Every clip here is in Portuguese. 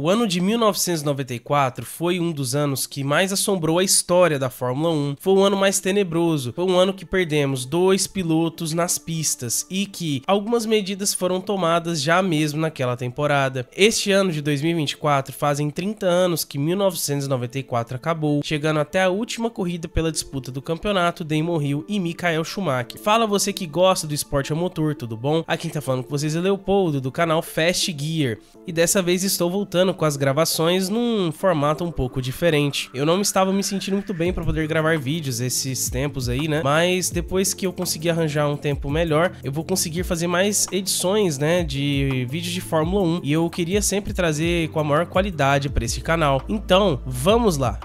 O ano de 1994 foi um dos anos que mais assombrou a história da Fórmula 1. Foi um ano mais tenebroso, foi um ano que perdemos 2 pilotos nas pistas e que algumas medidas foram tomadas já mesmo naquela temporada. Este ano de 2024 fazem 30 anos que 1994 acabou, chegando até a última corrida pela disputa do campeonato, Damon Hill e Michael Schumacher. Fala você que gosta do esporte a motor, tudo bom? Aqui quem tá falando com vocês é Leopoldo, do canal Fast Gear, e dessa vez estou voltando com as gravações num formato um pouco diferente. Eu não estava me sentindo muito bem para poder gravar vídeos esses tempos aí, né? Mas depois que eu conseguir arranjar um tempo melhor, eu vou conseguir fazer mais edições, né, de vídeos de Fórmula 1, e eu queria sempre trazer com a maior qualidade para esse canal. Então, vamos lá!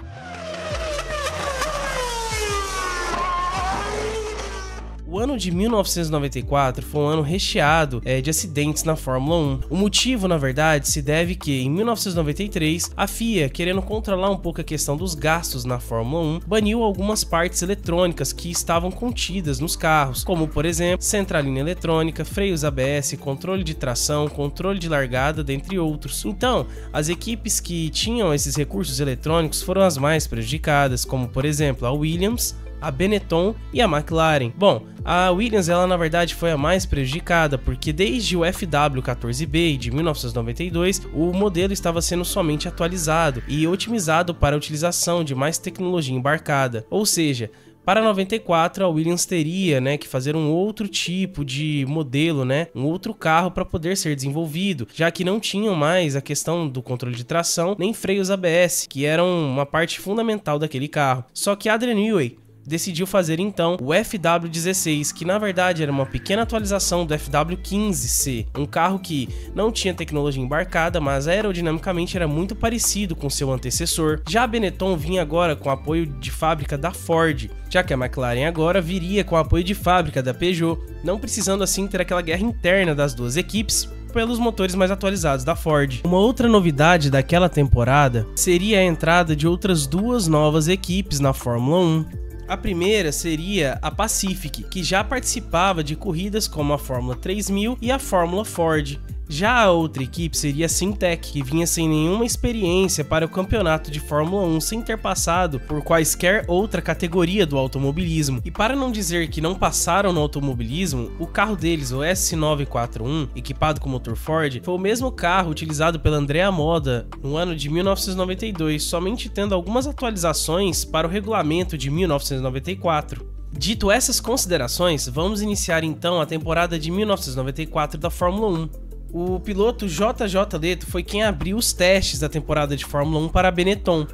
O ano de 1994 foi um ano recheado de acidentes na Fórmula 1. O motivo, na verdade, se deve que, em 1993, a FIA, querendo controlar um pouco a questão dos gastos na Fórmula 1, baniu algumas partes eletrônicas que estavam contidas nos carros, como, por exemplo, centralina eletrônica, freios ABS, controle de tração, controle de largada, dentre outros. Então, as equipes que tinham esses recursos eletrônicos foram as mais prejudicadas, como, por exemplo, a Williams, a Benetton e a McLaren. Bom, a Williams, ela na verdade foi a mais prejudicada, porque desde o FW14B de 1992, o modelo estava sendo somente atualizado e otimizado para a utilização de mais tecnologia embarcada. Ou seja, para 94 a Williams teria, que fazer um outro tipo de modelo, um outro carro para poder ser desenvolvido, já que não tinham mais a questão do controle de tração nem freios ABS, que eram uma parte fundamental daquele carro. Só que Adrian Newey decidiu fazer então o FW16, que na verdade era uma pequena atualização do FW15C, um carro que não tinha tecnologia embarcada, mas aerodinamicamente era muito parecido com seu antecessor. Já a Benetton vinha agora com apoio de fábrica da Ford, já que a McLaren agora viria com apoio de fábrica da Peugeot, não precisando assim ter aquela guerra interna das duas equipes pelos motores mais atualizados da Ford. Uma outra novidade daquela temporada seria a entrada de outras duas novas equipes na Fórmula 1. A primeira seria a Pacific, que já participava de corridas como a Fórmula 3000 e a Fórmula Ford. Já a outra equipe seria a Syntec, que vinha sem nenhuma experiência para o campeonato de Fórmula 1, sem ter passado por quaisquer outra categoria do automobilismo. E para não dizer que não passaram no automobilismo, o carro deles, o S941, equipado com motor Ford, foi o mesmo carro utilizado pela Andrea Moda no ano de 1992, somente tendo algumas atualizações para o regulamento de 1994. Dito essas considerações, vamos iniciar então a temporada de 1994 da Fórmula 1. O piloto JJ Leto foi quem abriu os testes da temporada de Fórmula 1 para a Benetton.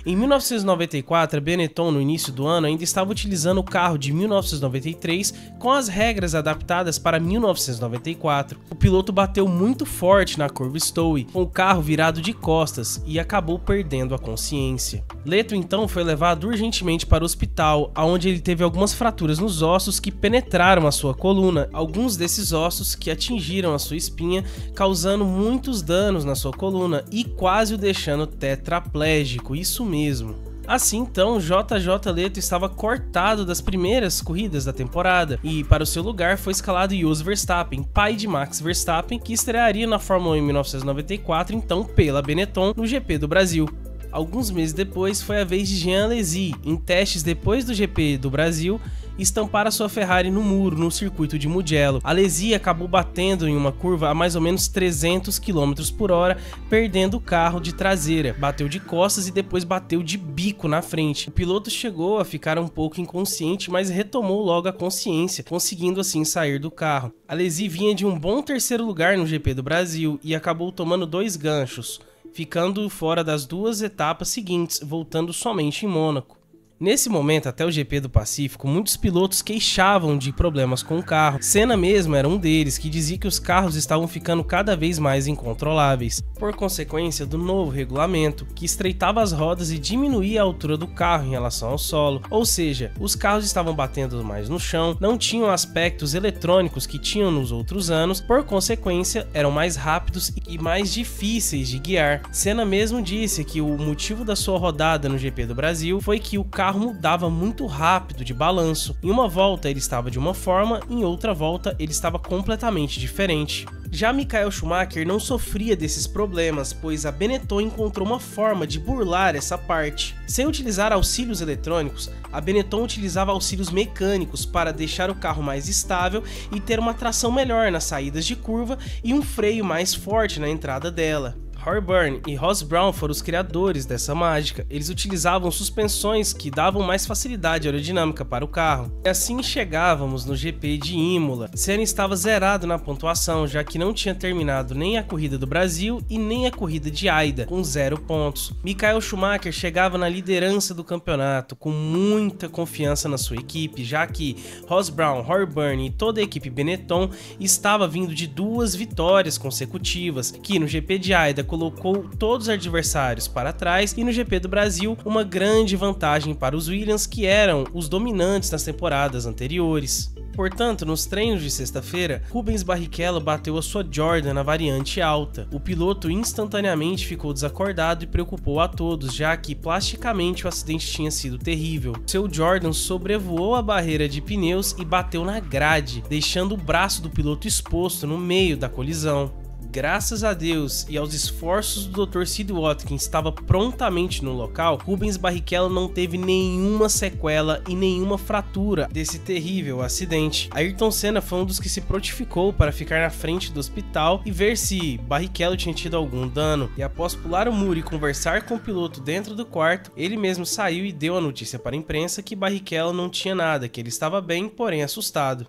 Em 1994, a Benetton, no início do ano, ainda estava utilizando o carro de 1993 com as regras adaptadas para 1994. O piloto bateu muito forte na curva Stowe, com o carro virado de costas, e acabou perdendo a consciência. Leto então foi levado urgentemente para o hospital, onde ele teve algumas fraturas nos ossos que penetraram a sua coluna, alguns desses ossos que atingiram a sua espinha, causando muitos danos na sua coluna e quase o deixando tetraplégico, isso mesmo. Assim então, JJ Leto estava cortado das primeiras corridas da temporada e para o seu lugar foi escalado Jos Verstappen, pai de Max Verstappen, que estrearia na Fórmula 1 em 1994, então pela Benetton no GP do Brasil. Alguns meses depois foi a vez de Jean Alesi, em testes depois do GP do Brasil, estampar a sua Ferrari no muro no circuito de Mugello. Alesi acabou batendo em uma curva a mais ou menos 300 km por hora, perdendo o carro de traseira. Bateu de costas e depois bateu de bico na frente. O piloto chegou a ficar um pouco inconsciente, mas retomou logo a consciência, conseguindo assim sair do carro. Alesi vinha de um bom terceiro lugar no GP do Brasil e acabou tomando 2 ganchos, ficando fora das 2 etapas seguintes, voltando somente em Mônaco. Nesse momento, até o GP do Pacífico, muitos pilotos queixavam de problemas com o carro. Senna mesmo era um deles, que dizia que os carros estavam ficando cada vez mais incontroláveis, por consequência do novo regulamento, que estreitava as rodas e diminuía a altura do carro em relação ao solo. Ou seja, os carros estavam batendo mais no chão, não tinham aspectos eletrônicos que tinham nos outros anos, por consequência, eram mais rápidos e mais difíceis de guiar. Senna mesmo disse que o motivo da sua rodada no GP do Brasil foi que o carro carro mudava muito rápido de balanço. Em uma volta ele estava de uma forma, em outra volta ele estava completamente diferente. Já Michael Schumacher não sofria desses problemas, pois a Benetton encontrou uma forma de burlar essa parte. Sem utilizar auxílios eletrônicos, a Benetton utilizava auxílios mecânicos para deixar o carro mais estável e ter uma tração melhor nas saídas de curva e um freio mais forte na entrada dela. Roy Byrne e Ross Brawn foram os criadores dessa mágica. Eles utilizavam suspensões que davam mais facilidade aerodinâmica para o carro. E assim chegávamos no GP de Imola. Senna estava zerado na pontuação, já que não tinha terminado nem a corrida do Brasil e nem a corrida de Aida, com 0 pontos. Michael Schumacher chegava na liderança do campeonato com muita confiança na sua equipe, já que Ross Brawn, Roy Byrne e toda a equipe Benetton estava vindo de 2 vitórias consecutivas, que no GP de Aida colocou todos os adversários para trás, e no GP do Brasil uma grande vantagem para os Williams, que eram os dominantes nas temporadas anteriores. Portanto, nos treinos de sexta-feira, Rubens Barrichello bateu a sua Jordan na variante alta. O piloto instantaneamente ficou desacordado e preocupou a todos, já que plasticamente o acidente tinha sido terrível. Seu Jordan sobrevoou a barreira de pneus e bateu na grade, deixando o braço do piloto exposto no meio da colisão. Graças a Deus e aos esforços do Dr. Sid Watkins, que estava prontamente no local, Rubens Barrichello não teve nenhuma sequela e nenhuma fratura desse terrível acidente. Ayrton Senna foi um dos que se prontificou para ficar na frente do hospital e ver se Barrichello tinha tido algum dano, e após pular o muro e conversar com o piloto dentro do quarto, ele mesmo saiu e deu a notícia para a imprensa que Barrichello não tinha nada, que ele estava bem, porém assustado.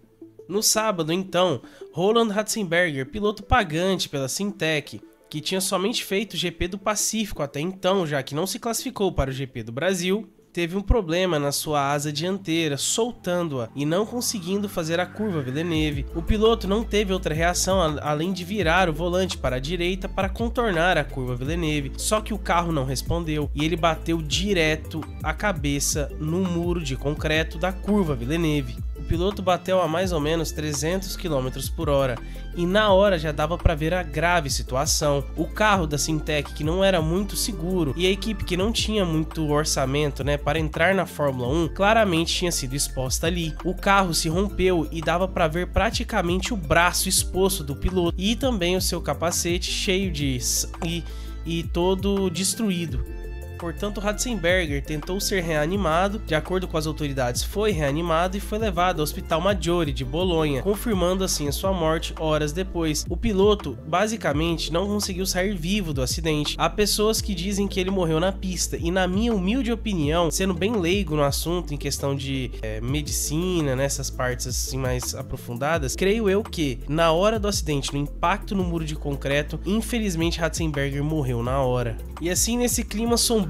No sábado, então, Roland Ratzenberger, piloto pagante pela Syntec, que tinha somente feito o GP do Pacífico até então, já que não se classificou para o GP do Brasil, teve um problema na sua asa dianteira, soltando-a e não conseguindo fazer a curva Villeneuve. O piloto não teve outra reação além de virar o volante para a direita para contornar a curva Villeneuve, só que o carro não respondeu e ele bateu direto a cabeça no muro de concreto da curva Villeneuve. O piloto bateu a mais ou menos 300 km por hora e na hora já dava para ver a grave situação. O carro da Syntec, que não era muito seguro, e a equipe que não tinha muito orçamento, para entrar na Fórmula 1, claramente tinha sido exposta ali. O carro se rompeu e dava para ver praticamente o braço exposto do piloto e também o seu capacete cheio de sangue e todo destruído. Portanto, Ratzenberger tentou ser reanimado, de acordo com as autoridades foi reanimado e foi levado ao Hospital Maggiore de Bolonha, confirmando assim a sua morte horas depois. O piloto basicamente não conseguiu sair vivo do acidente. Há pessoas que dizem que ele morreu na pista e, na minha humilde opinião, sendo bem leigo no assunto em questão de medicina, nessas partes assim mais aprofundadas, creio eu que na hora do acidente, no impacto no muro de concreto, infelizmente Ratzenberger morreu na hora. E assim, nesse clima sombrio,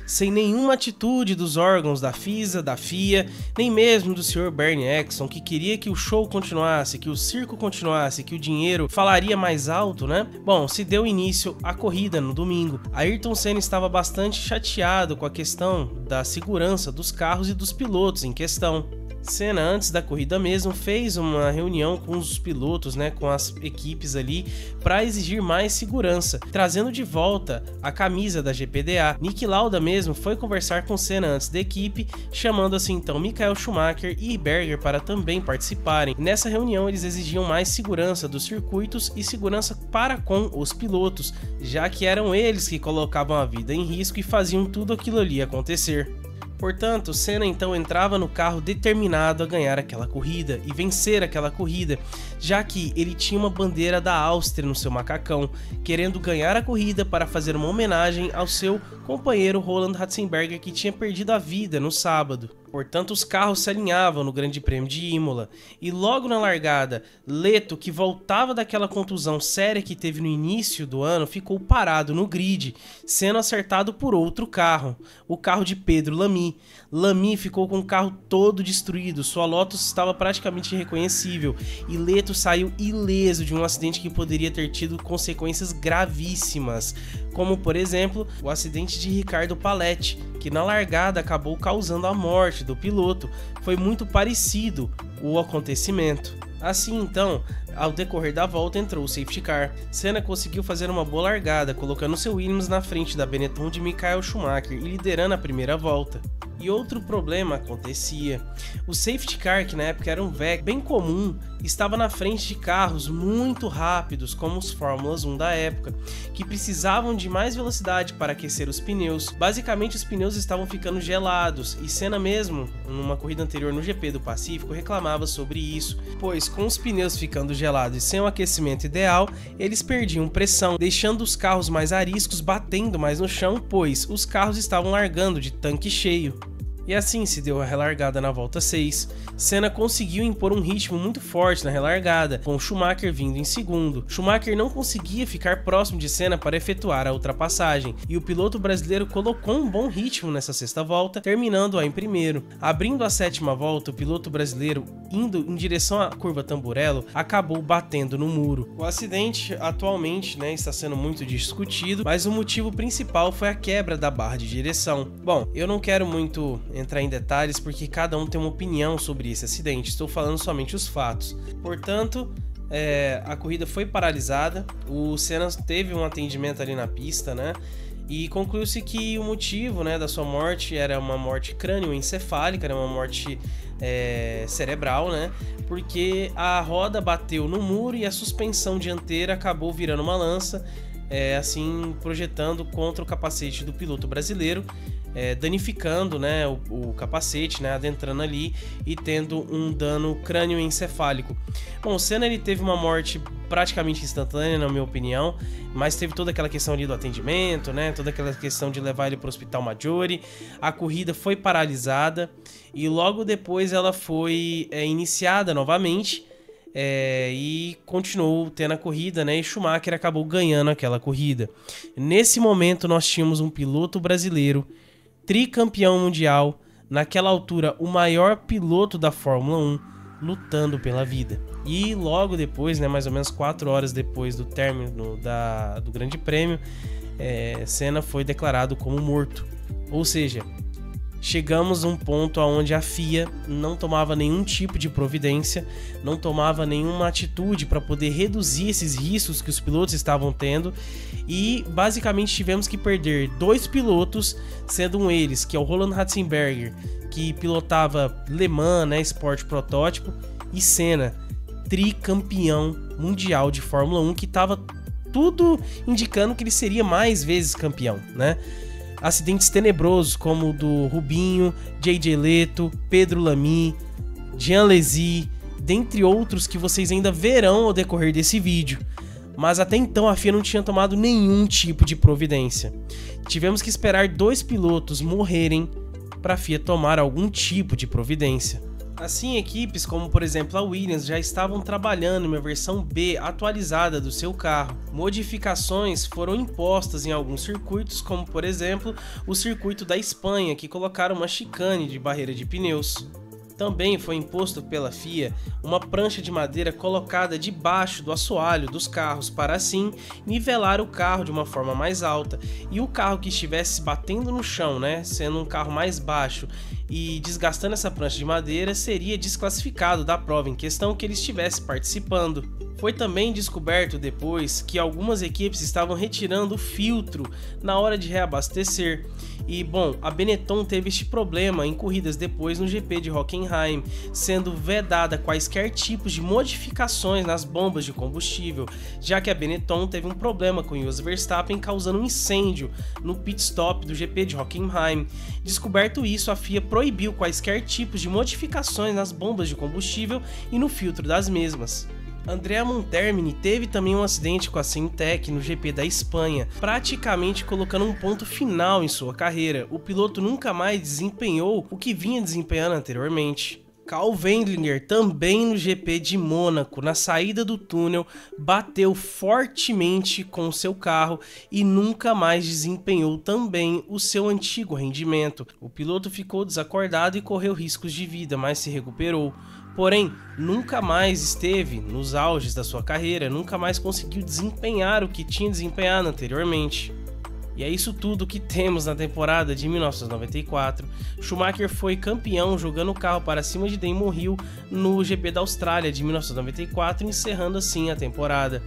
sem nenhuma atitude dos órgãos da FISA, da FIA, nem mesmo do Sr. Bernie Ecclestone, que queria que o show continuasse, que o circo continuasse, que o dinheiro falaria mais alto, Bom, se deu início à corrida no domingo. Ayrton Senna estava bastante chateado com a questão da segurança dos carros e dos pilotos em questão. Senna, antes da corrida mesmo, fez uma reunião com os pilotos, com as equipes ali, para exigir mais segurança, trazendo de volta a camisa da GPDA. Niki Lauda mesmo foi conversar com Senna antes da equipe, chamando assim então Michael Schumacher e Berger para também participarem. Nessa reunião eles exigiam mais segurança dos circuitos e segurança para com os pilotos, já que eram eles que colocavam a vida em risco e faziam tudo aquilo ali acontecer. Portanto, Senna então entrava no carro determinado a ganhar aquela corrida e vencer aquela corrida, já que ele tinha uma bandeira da Áustria no seu macacão, querendo ganhar a corrida para fazer uma homenagem ao seu companheiro Roland Ratzenberger, que tinha perdido a vida no sábado. Portanto, os carros se alinhavam no Grande Prêmio de Imola, e logo na largada, Leto, que voltava daquela contusão séria que teve no início do ano, ficou parado no grid, sendo acertado por outro carro, o carro de Pedro Lamy. Lamy ficou com o carro todo destruído, sua Lotus estava praticamente irreconhecível, e Leto saiu ileso de um acidente que poderia ter tido consequências gravíssimas, como por exemplo, o acidente de Ricardo Paletti, que na largada acabou causando a morte do piloto. Foi muito parecido o acontecimento. Assim então, ao decorrer da volta entrou o safety car. Senna conseguiu fazer uma boa largada, colocando seu Williams na frente da Benetton de Michael Schumacher e liderando a primeira volta. E outro problema acontecia. O safety car, que na época era um VEC bem comum, estava na frente de carros muito rápidos, como os Fórmulas 1 da época, que precisavam de mais velocidade para aquecer os pneus. Basicamente, os pneus estavam ficando gelados, e Senna mesmo, numa corrida anterior no GP do Pacífico, reclamava sobre isso, pois com os pneus ficando gelados e sem o aquecimento ideal, eles perdiam pressão, deixando os carros mais ariscos, batendo mais no chão, pois os carros estavam largando de tanque cheio. E assim se deu a relargada na volta 6. Senna conseguiu impor um ritmo muito forte na relargada, com Schumacher vindo em segundo. Schumacher não conseguia ficar próximo de Senna para efetuar a ultrapassagem, e o piloto brasileiro colocou um bom ritmo nessa sexta volta, terminando-a em primeiro. Abrindo a sétima volta, o piloto brasileiro, indo em direção à curva Tamburello, acabou batendo no muro. O acidente atualmente, está sendo muito discutido, mas o motivo principal foi a quebra da barra de direção. Bom, eu não quero muito entrar em detalhes porque cada um tem uma opinião sobre esse acidente, estou falando somente os fatos. Portanto, a corrida foi paralisada, o Senna teve um atendimento ali na pista, e concluiu-se que o motivo da sua morte era uma morte crânioencefálica, era uma morte cerebral, porque a roda bateu no muro e a suspensão dianteira acabou virando uma lança, assim projetando contra o capacete do piloto brasileiro, danificando o capacete, adentrando ali e tendo um dano crânioencefálico. Bom, o Senna ele teve uma morte praticamente instantânea, na minha opinião, mas teve toda aquela questão ali do atendimento, toda aquela questão de levar ele para o Hospital Maggiore. A corrida foi paralisada e logo depois ela foi iniciada novamente. E continuou tendo a corrida, e Schumacher acabou ganhando aquela corrida. Nesse momento nós tínhamos um piloto brasileiro, tricampeão mundial, naquela altura o maior piloto da Fórmula 1, lutando pela vida. E logo depois, mais ou menos 4 horas depois do término do Grande Prêmio, Senna foi declarado como morto. Ou seja, chegamos a um ponto onde a FIA não tomava nenhum tipo de providência, não tomava nenhuma atitude para poder reduzir esses riscos que os pilotos estavam tendo, e basicamente tivemos que perder 2 pilotos, sendo um eles, que é o Roland Ratzenberger, que pilotava Le Mans, Sport Protótipo, e Senna, tricampeão mundial de Fórmula 1, que estava tudo indicando que ele seria mais vezes campeão, Acidentes tenebrosos como o do Rubinho, J.J. Leto, Pedro Lamy, Jean Alesi, dentre outros que vocês ainda verão ao decorrer desse vídeo. Mas até então a FIA não tinha tomado nenhum tipo de providência. Tivemos que esperar 2 pilotos morrerem para a FIA tomar algum tipo de providência. Assim, equipes como por exemplo a Williams já estavam trabalhando em uma versão B atualizada do seu carro. Modificações foram impostas em alguns circuitos, como por exemplo o circuito da Espanha, que colocaram uma chicane de barreira de pneus. Também foi imposto pela FIA uma prancha de madeira colocada debaixo do assoalho dos carros para assim nivelar o carro de uma forma mais alta, e o carro que estivesse batendo no chão, sendo um carro mais baixo e desgastando essa prancha de madeira, seria desclassificado da prova em questão que ele estivesse participando. Foi também descoberto depois que algumas equipes estavam retirando o filtro na hora de reabastecer. E bom, a Benetton teve este problema em corridas depois no GP de Hockenheim, sendo vedada quaisquer tipos de modificações nas bombas de combustível, já que a Benetton teve um problema com Jos Verstappen causando um incêndio no pit stop do GP de Hockenheim. Descoberto isso, a FIA proibiu quaisquer tipos de modificações nas bombas de combustível e no filtro das mesmas. Andrea Montermini teve também um acidente com a Syntec no GP da Espanha, praticamente colocando um ponto final em sua carreira. O piloto nunca mais desempenhou o que vinha desempenhando anteriormente. Karl Wendlinger também no GP de Mônaco, na saída do túnel, bateu fortemente com seu carro e nunca mais desempenhou também o seu antigo rendimento. O piloto ficou desacordado e correu riscos de vida, mas se recuperou. Porém, nunca mais esteve nos auges da sua carreira, nunca mais conseguiu desempenhar o que tinha desempenhado anteriormente. E é isso tudo que temos na temporada de 1994. Schumacher foi campeão jogando o carro para cima de Damon Hill no GP da Austrália de 1994, encerrando assim a temporada.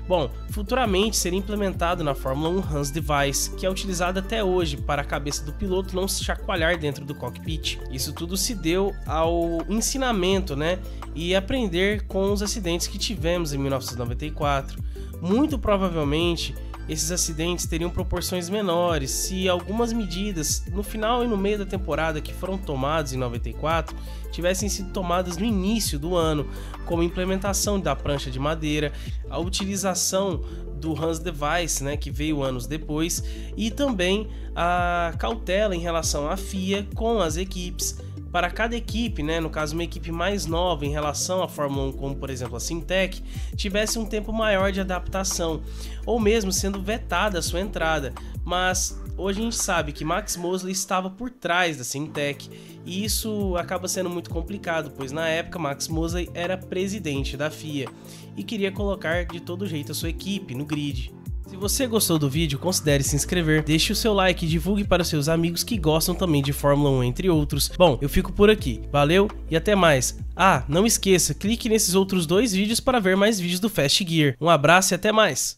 Bom, futuramente seria implementado na Fórmula 1 Hans Device, que é utilizado até hoje para a cabeça do piloto não se chacoalhar dentro do cockpit. Isso tudo se deu ao ensinamento, né, e aprender com os acidentes que tivemos em 1994. Muito provavelmente esses acidentes teriam proporções menores se algumas medidas no final e no meio da temporada que foram tomadas em 94 tivessem sido tomadas no início do ano, como a implementação da prancha de madeira, a utilização do Hans Device, né, que veio anos depois, e também a cautela em relação à FIA com as equipes. Para cada equipe, né, no caso uma equipe mais nova em relação à Fórmula 1, como por exemplo a Syntec, tivesse um tempo maior de adaptação, ou mesmo sendo vetada a sua entrada. Mas hoje a gente sabe que Max Mosley estava por trás da Syntec, e isso acaba sendo muito complicado, pois na época Max Mosley era presidente da FIA e queria colocar de todo jeito a sua equipe no grid. Se você gostou do vídeo, considere se inscrever, deixe o seu like e divulgue para os seus amigos que gostam também de Fórmula 1, entre outros. Bom, eu fico por aqui, valeu e até mais. Ah, não esqueça, clique nesses outros 2 vídeos para ver mais vídeos do Fast Gear. Um abraço e até mais!